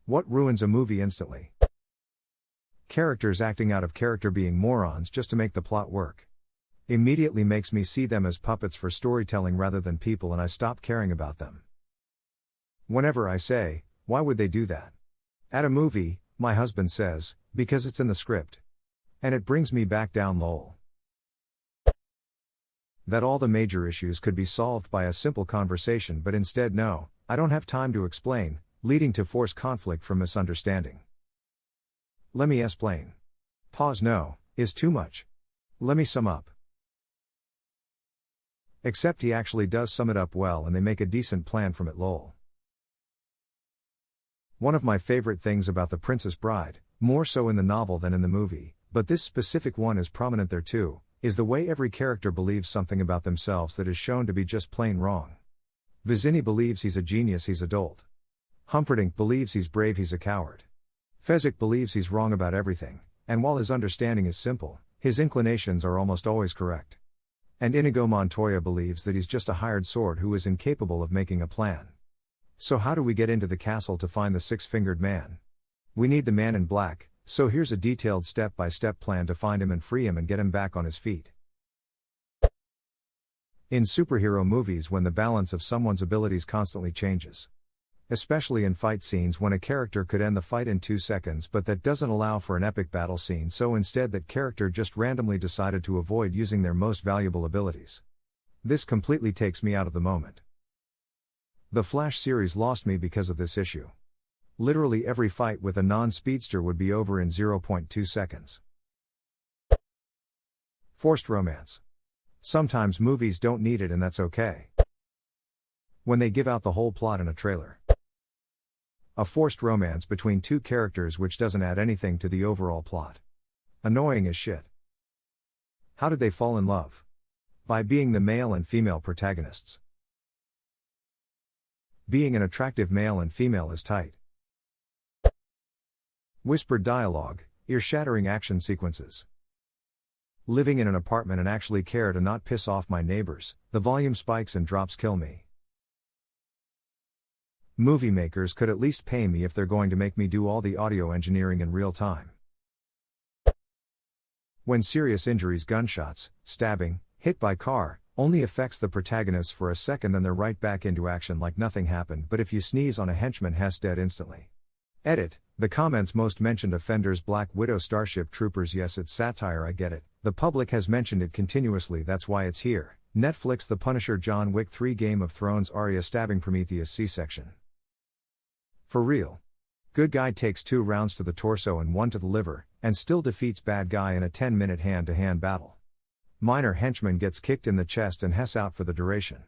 What ruins a movie instantly? Characters acting out of character being morons just to make the plot work. Immediately makes me see them as puppets for storytelling rather than people, and I stop caring about them. Whenever I say, why would they do that? At a movie, my husband says, because it's in the script. And it brings me back down lol. That all the major issues could be solved by a simple conversation, but instead no, I don't have time to explain, leading to forced conflict from misunderstanding. Let me explain. Pause no, is too much. Let me sum up. Except he actually does sum it up well and they make a decent plan from it lol. One of my favorite things about The Princess Bride, more so in the novel than in the movie, but this specific one is prominent there too, is the way every character believes something about themselves that is shown to be just plain wrong. Vizzini believes he's a genius, he's a dolt. Humperdinck believes he's brave, he's a coward. Fezzik believes he's wrong about everything, and while his understanding is simple, his inclinations are almost always correct. And Inigo Montoya believes that he's just a hired sword who is incapable of making a plan. So how do we get into the castle to find the six-fingered man? We need the man in black, so here's a detailed step-by-step plan to find him and free him and get him back on his feet. In superhero movies, when the balance of someone's abilities constantly changes. Especially in fight scenes when a character could end the fight in 2 seconds, but that doesn't allow for an epic battle scene, so instead that character just randomly decided to avoid using their most valuable abilities. This completely takes me out of the moment. The Flash series lost me because of this issue. Literally every fight with a non-speedster would be over in 0.2 seconds. Forced romance. Sometimes movies don't need it and that's okay. When they give out the whole plot in a trailer. A forced romance between two characters which doesn't add anything to the overall plot. Annoying as shit. How did they fall in love? By being the male and female protagonists. Being an attractive male and female is tight. Whispered dialogue, ear-shattering action sequences. Living in an apartment and actually care to not piss off my neighbors, the volume spikes and drops kill me. Movie makers could at least pay me if they're going to make me do all the audio engineering in real time. When serious injuries, gunshots, stabbing, hit by car, only affects the protagonists for a second, then they're right back into action like nothing happened, but if you sneeze on a henchman, Hess dead instantly. Edit. The comments most mentioned offenders Black Widow Starship Troopers. Yes, it's satire, I get it. The public has mentioned it continuously, that's why it's here. Netflix The Punisher John Wick 3 Game of Thrones Arya stabbing Prometheus C-section. For real. Good guy takes 2 rounds to the torso and 1 to the liver, and still defeats bad guy in a 10-minute hand-to-hand battle. Minor henchman gets kicked in the chest and Hess out for the duration.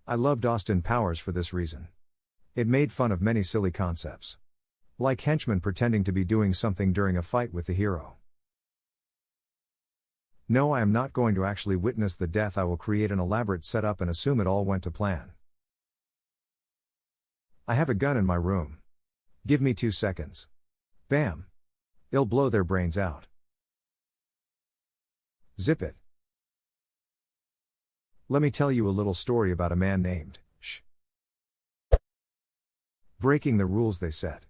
I loved Austin Powers for this reason. It made fun of many silly concepts. Like henchmen pretending to be doing something during a fight with the hero. No, I am not going to actually witness the death. I will create an elaborate setup and assume it all went to plan. I have a gun in my room. Give me 2 seconds. Bam. It'll blow their brains out. Zip it. Let me tell you a little story about a man named Shh. Breaking the rules they set.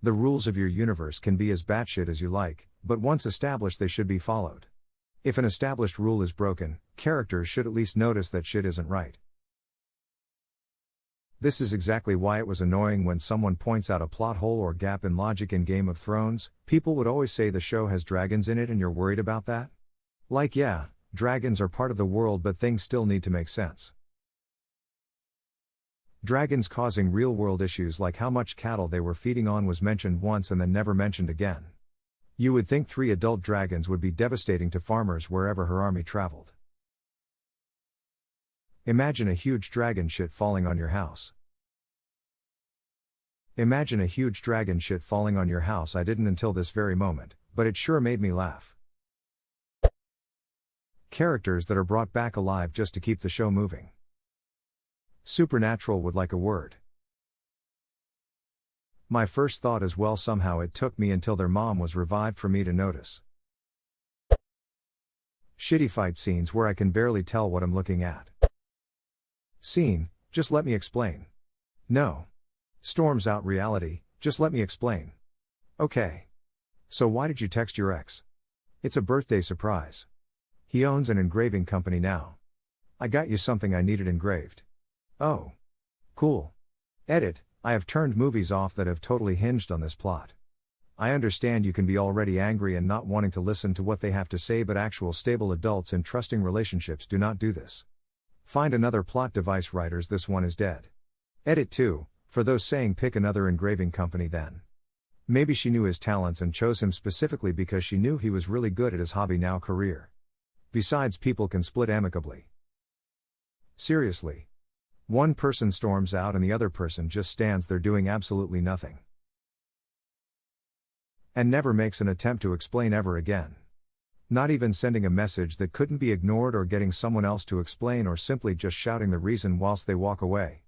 The rules of your universe can be as batshit as you like, but once established they should be followed. If an established rule is broken, characters should at least notice that shit isn't right. This is exactly why it was annoying when someone points out a plot hole or gap in logic in Game of Thrones. People would always say the show has dragons in it and you're worried about that? Like, yeah, dragons are part of the world, but things still need to make sense. Dragons causing real-world issues like how much cattle they were feeding on was mentioned once and then never mentioned again. You would think 3 adult dragons would be devastating to farmers wherever her army traveled. Imagine a huge dragon shit falling on your house. Imagine a huge dragon shit falling on your house. I didn't until this very moment, but it sure made me laugh. Characters that are brought back alive just to keep the show moving. Supernatural would like a word. My first thought as well, somehow it took me until their mom was revived for me to notice. Shitty fight scenes where I can barely tell what I'm looking at. Scene, just let me explain. No. Storms out reality, just let me explain. Okay. So why did you text your ex? It's a birthday surprise. He owns an engraving company now. I got you something I needed engraved. Oh. Cool. Edit, I have turned movies off that have totally hinged on this plot. I understand you can be already angry and not wanting to listen to what they have to say, but actual stable adults in trusting relationships do not do this. Find another plot device, writers, this one is dead. Edit 2, for those saying pick another engraving company then. Maybe she knew his talents and chose him specifically because she knew he was really good at his hobby, now career. Besides, people can split amicably. Seriously. One person storms out and the other person just stands there doing absolutely nothing. And never makes an attempt to explain ever again. Not even sending a message that couldn't be ignored or getting someone else to explain, or simply just shouting the reason whilst they walk away.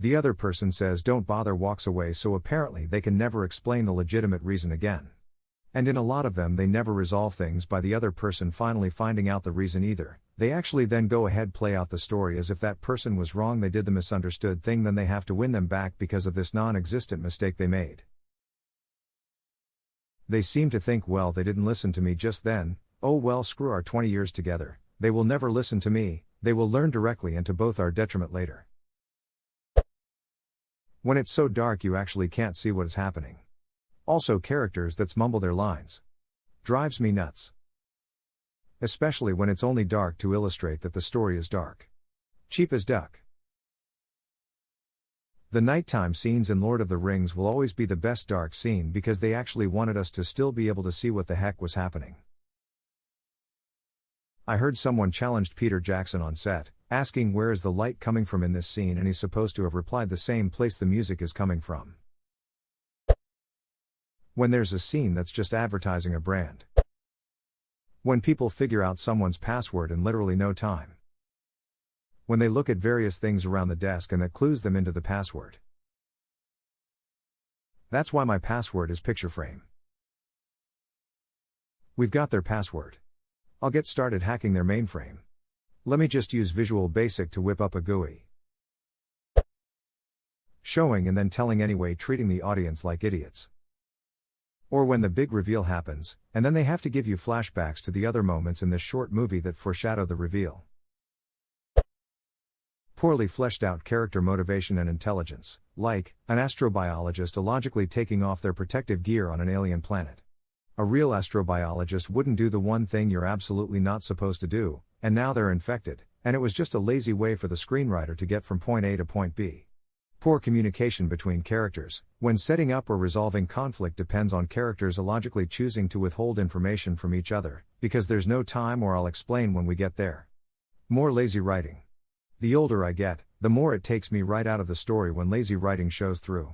The other person says don't bother, walks away, so apparently they can never explain the legitimate reason again. And in a lot of them they never resolve things by the other person finally finding out the reason either. They actually then go ahead play out the story as if that person was wrong, they did the misunderstood thing, then they have to win them back because of this non-existent mistake they made. They seem to think, well, they didn't listen to me just then, oh well, screw our 20 years together, they will never listen to me, they will learn directly and to both our detriment later. When it's so dark you actually can't see what is happening. Also, characters that mumble their lines. Drives me nuts. Especially when it's only dark to illustrate that the story is dark. Cheap as duck. The nighttime scenes in Lord of the Rings will always be the best dark scene because they actually wanted us to still be able to see what the heck was happening. I heard someone challenged Peter Jackson on set, asking where is the light coming from in this scene, and he's supposed to have replied the same place the music is coming from. When there's a scene that's just advertising a brand. When people figure out someone's password in literally no time. When they look at various things around the desk and that clues them into the password. That's why my password is picture frame. We've got their password. I'll get started hacking their mainframe. Let me just use Visual Basic to whip up a GUI. Showing and then telling anyway, treating the audience like idiots. Or when the big reveal happens, and then they have to give you flashbacks to the other moments in this short movie that foreshadow the reveal. Poorly fleshed out character motivation and intelligence, like an astrobiologist illogically taking off their protective gear on an alien planet. A real astrobiologist wouldn't do the one thing you're absolutely not supposed to do, and now they're infected, and it was just a lazy way for the screenwriter to get from point A to point B. Poor communication between characters, when setting up or resolving conflict, depends on characters illogically choosing to withhold information from each other, because there's no time, or I'll explain when we get there. More lazy writing. The older I get, the more it takes me right out of the story when lazy writing shows through.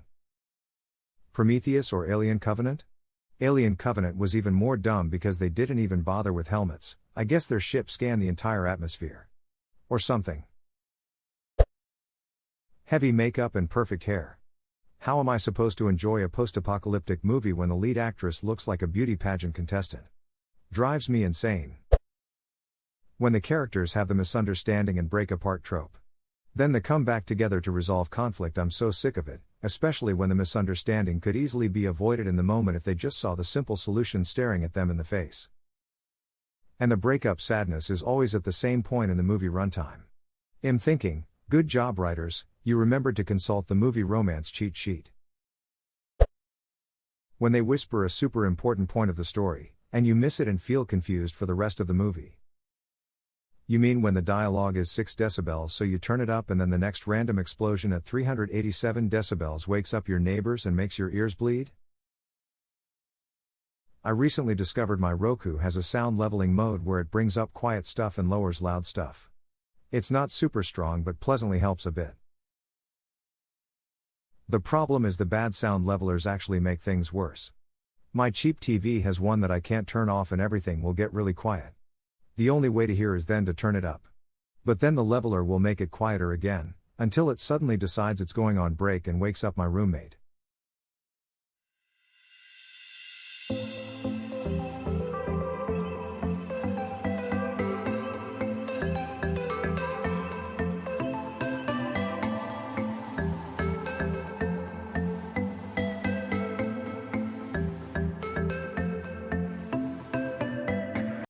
Prometheus or Alien Covenant? Alien Covenant was even more dumb because they didn't even bother with helmets. I guess their ship scanned the entire atmosphere. Or something. Heavy makeup and perfect hair. How am I supposed to enjoy a post-apocalyptic movie when the lead actress looks like a beauty pageant contestant? Drives me insane. When the characters have the misunderstanding and break apart trope. Then the come back together to resolve conflict, I'm so sick of it, especially when the misunderstanding could easily be avoided in the moment if they just saw the simple solution staring at them in the face. And the breakup sadness is always at the same point in the movie runtime. I'm thinking, good job writers, you remembered to consult the movie romance cheat sheet. When they whisper a super important point of the story, and you miss it and feel confused for the rest of the movie. You mean when the dialogue is 6 decibels so you turn it up and then the next random explosion at 387 decibels wakes up your neighbors and makes your ears bleed? I recently discovered my Roku has a sound leveling mode where it brings up quiet stuff and lowers loud stuff. It's not super strong but pleasantly helps a bit. The problem is the bad sound levelers actually make things worse. My cheap TV has one that I can't turn off and everything will get really quiet. The only way to hear is then to turn it up. But then the leveler will make it quieter again, until it suddenly decides it's going on break and wakes up my roommate.